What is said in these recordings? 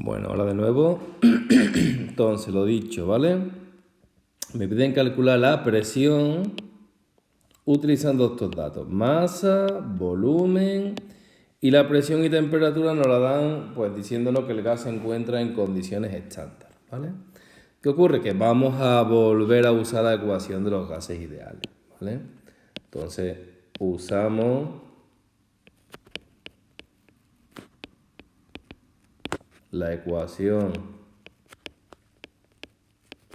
Bueno, ahora de nuevo. Entonces, lo dicho, ¿vale? Me piden calcular la presión utilizando estos datos. Masa, volumen y la presión y temperatura nos la dan pues diciéndonos que el gas se encuentra en condiciones estándar, ¿vale? ¿Qué ocurre? Que vamos a volver a usar la ecuación de los gases ideales, ¿vale? Entonces, usamos la ecuación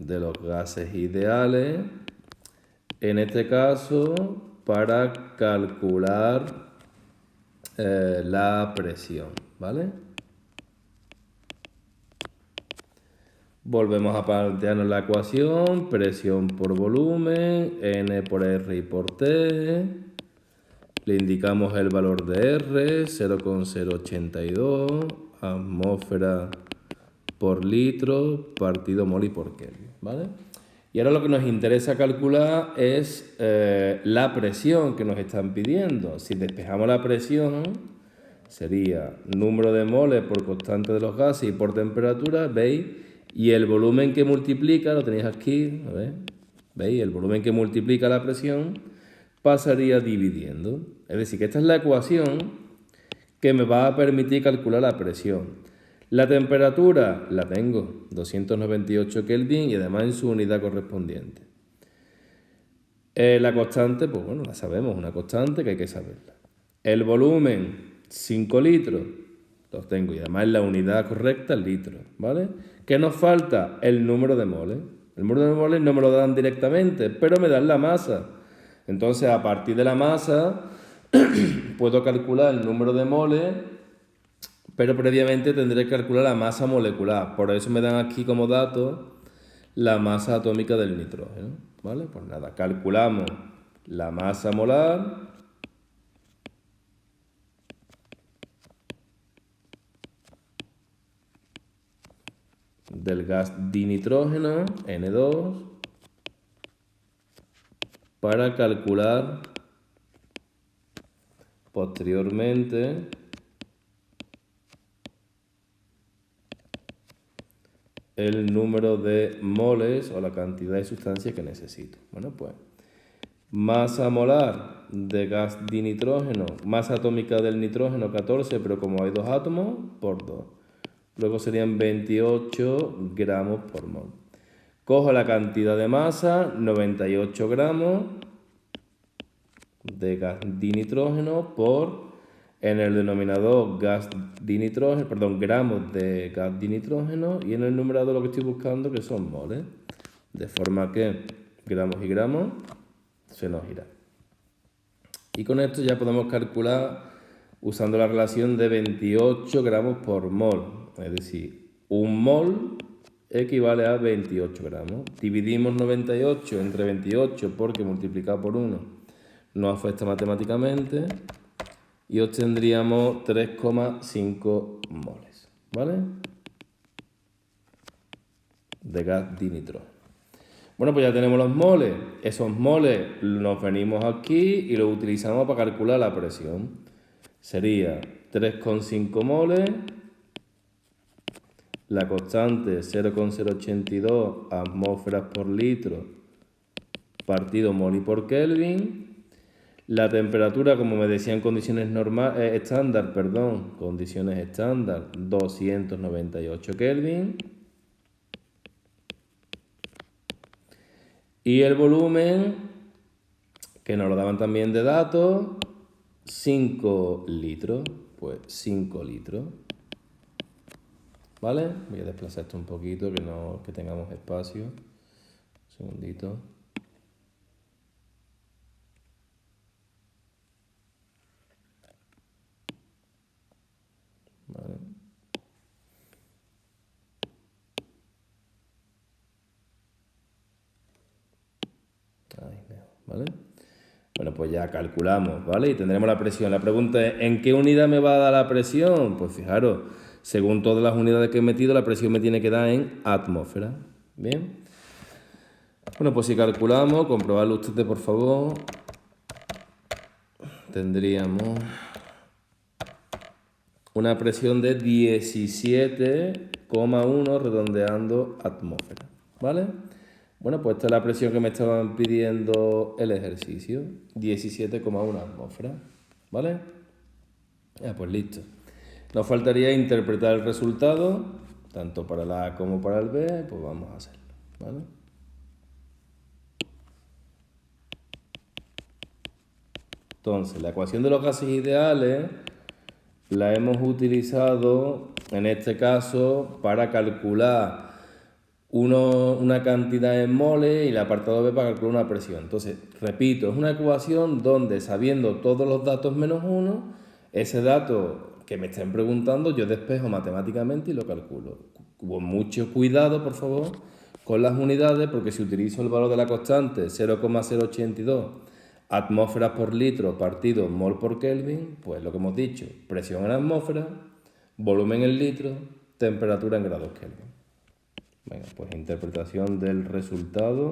de los gases ideales, en este caso, para calcular la presión, ¿vale? Volvemos a plantearnos la ecuación, presión por volumen, N por R y por T. Le indicamos el valor de R, 0,082, atmósfera por litro, partido mol y por Kelvin, ¿vale? Y ahora lo que nos interesa calcular es la presión que nos están pidiendo. Si despejamos la presión, sería número de moles por constante de los gases y por temperatura, ¿veis? Y el volumen que multiplica, lo tenéis aquí, ¿veis? El volumen que multiplica la presión pasaría dividiendo. Es decir, que esta es la ecuación que me va a permitir calcular la presión. La temperatura la tengo, 298 Kelvin y además en su unidad correspondiente. La constante, pues bueno, la sabemos, una constante que hay que saberla. El volumen, 5 litros, los tengo y además en la unidad correcta, el litro, ¿vale? ¿Qué nos falta? El número de moles. El número de moles no me lo dan directamente, pero me dan la masa. Entonces, a partir de la masa, puedo calcular el número de moles, pero previamente tendré que calcular la masa molecular. Por eso me dan aquí como dato la masa atómica del nitrógeno, ¿vale? Pues nada, calculamos la masa molar del gas dinitrógeno, N2, para calcular posteriormente el número de moles o la cantidad de sustancia que necesito. Bueno, pues masa molar de gas dinitrógeno, masa atómica del nitrógeno 14, pero como hay dos átomos, por 2. Luego serían 28 gramos por mol. Cojo la cantidad de masa, 98 gramos de gas dinitrógeno por, en el denominador gramos de gas dinitrógeno y en el numerador lo que estoy buscando que son moles. De forma que gramos y gramos se nos irá. Y con esto ya podemos calcular usando la relación de 28 gramos por mol. Es decir, un mol equivale a 28 gramos. Dividimos 98 entre 28 porque multiplicado por 1 nos afecta matemáticamente y obtendríamos 3,5 moles, ¿vale? De gas dinitrógeno. Bueno, pues ya tenemos los moles. Esos moles nos venimos aquí y los utilizamos para calcular la presión. Sería 3,5 moles, la constante 0,082 atmósferas por litro partido mol y por Kelvin. La temperatura, como me decía en condiciones estándar, 298 Kelvin. Y el volumen, que nos lo daban también de datos, 5 litros. Pues 5 litros. ¿Vale? Voy a desplazar esto un poquito, que tengamos espacio. Un segundito. Vale. Ahí, ¿vale? Bueno, pues ya calculamos, ¿vale? Y tendremos la presión. La pregunta es, ¿en qué unidad me va a dar la presión? Pues fijaros, según todas las unidades que he metido, la presión me tiene que dar en atmósfera. ¿Bien? Bueno, pues si calculamos, comprobarlo ustedes, por favor. Tendríamos una presión de 17,1 redondeando atmósfera, ¿vale? Bueno, pues esta es la presión que me estaban pidiendo el ejercicio, 17,1 atmósfera, ¿vale? Ya, pues listo. Nos faltaría interpretar el resultado, tanto para la A como para el B, pues vamos a hacerlo, ¿vale? Entonces, la ecuación de los gases ideales la hemos utilizado, en este caso, para calcular una cantidad en moles y el apartado B para calcular una presión. Entonces, repito, es una ecuación donde, sabiendo todos los datos menos uno, ese dato que me estén preguntando, yo despejo matemáticamente y lo calculo. Con mucho cuidado, por favor, con las unidades, porque si utilizo el valor de la constante 0,082 atmósferas por litro partido mol por Kelvin, pues lo que hemos dicho, presión en atmósfera, volumen en litro, temperatura en grados Kelvin. Venga, pues interpretación del resultado.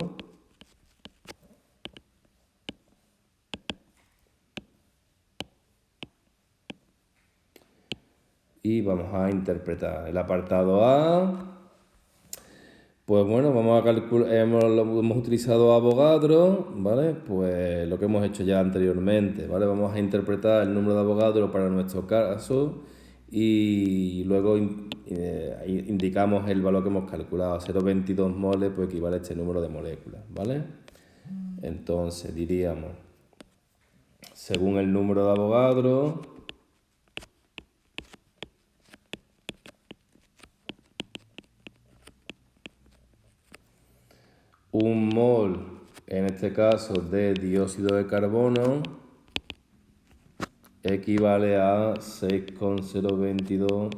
Y vamos a interpretar el apartado A. Pues bueno, vamos a calcular, hemos utilizado Avogadro, ¿vale? Pues lo que hemos hecho ya anteriormente, ¿vale? Vamos a interpretar el número de Avogadro para nuestro caso y luego indicamos el valor que hemos calculado. 0,22 moles, pues equivale a este número de moléculas, ¿vale? Entonces diríamos, según el número de Avogadro, un mol, en este caso de dióxido de carbono, equivale a 6,022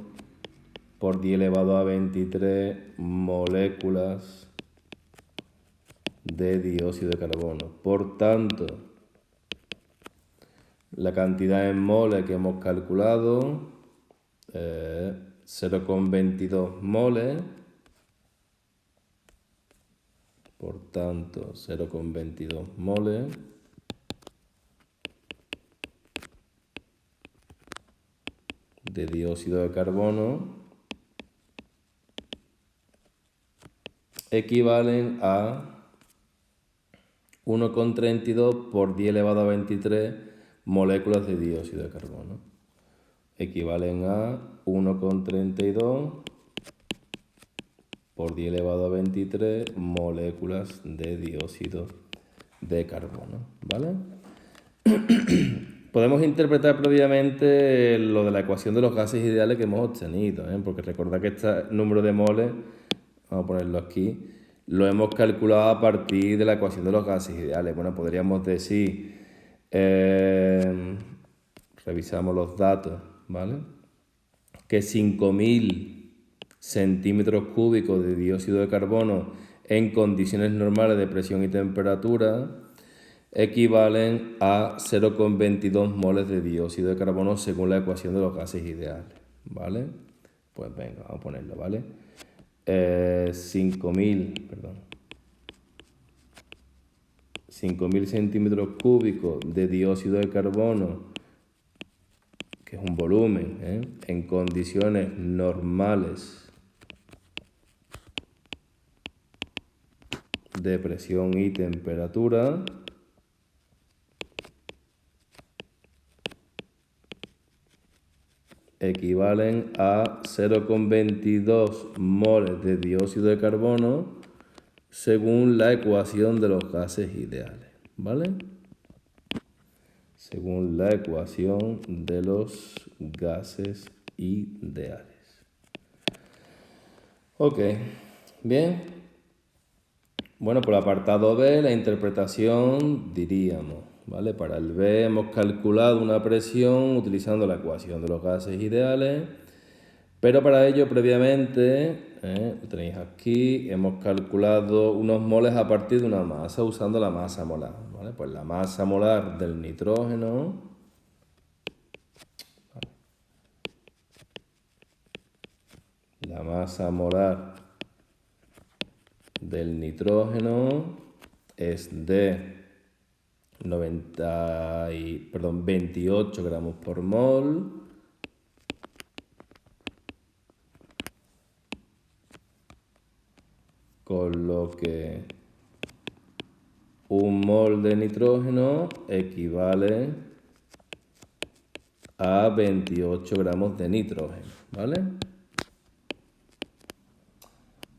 por 10 elevado a 23 moléculas de dióxido de carbono. Por tanto, la cantidad en moles que hemos calculado, 0,22 moles. Por tanto, 0,22 moles de dióxido de carbono equivalen a 1,32 por 10 elevado a 23 moléculas de dióxido de carbono. Equivalen a 1,32 por 10 elevado a 23 moléculas de dióxido de carbono, ¿vale? Podemos interpretar previamente lo de la ecuación de los gases ideales que hemos obtenido, ¿eh? Porque recordad que este número de moles, vamos a ponerlo aquí, lo hemos calculado a partir de la ecuación de los gases ideales. Bueno, podríamos decir, revisamos los datos, ¿vale? Que 5.000 centímetros cúbicos de dióxido de carbono en condiciones normales de presión y temperatura equivalen a 0,22 moles de dióxido de carbono según la ecuación de los gases ideales, ¿vale? Pues venga, vamos a ponerlo, ¿vale? 5.000 centímetros cúbicos de dióxido de carbono, que es un volumen, en condiciones normales de presión y temperatura, equivalen a 0,22 moles de dióxido de carbono según la ecuación de los gases ideales, ¿vale? Según la ecuación de los gases ideales. Ok, bien. Bueno, por el apartado B, la interpretación diríamos, ¿vale? Para el B hemos calculado una presión utilizando la ecuación de los gases ideales, pero para ello previamente, lo tenéis aquí, hemos calculado unos moles a partir de una masa usando la masa molar, ¿vale? Pues la masa molar del nitrógeno, la masa molar del nitrógeno es de 28 gramos por mol. con lo que un mol de nitrógeno equivale a 28 gramos de nitrógeno, ¿vale?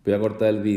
Voy a cortar el vídeo.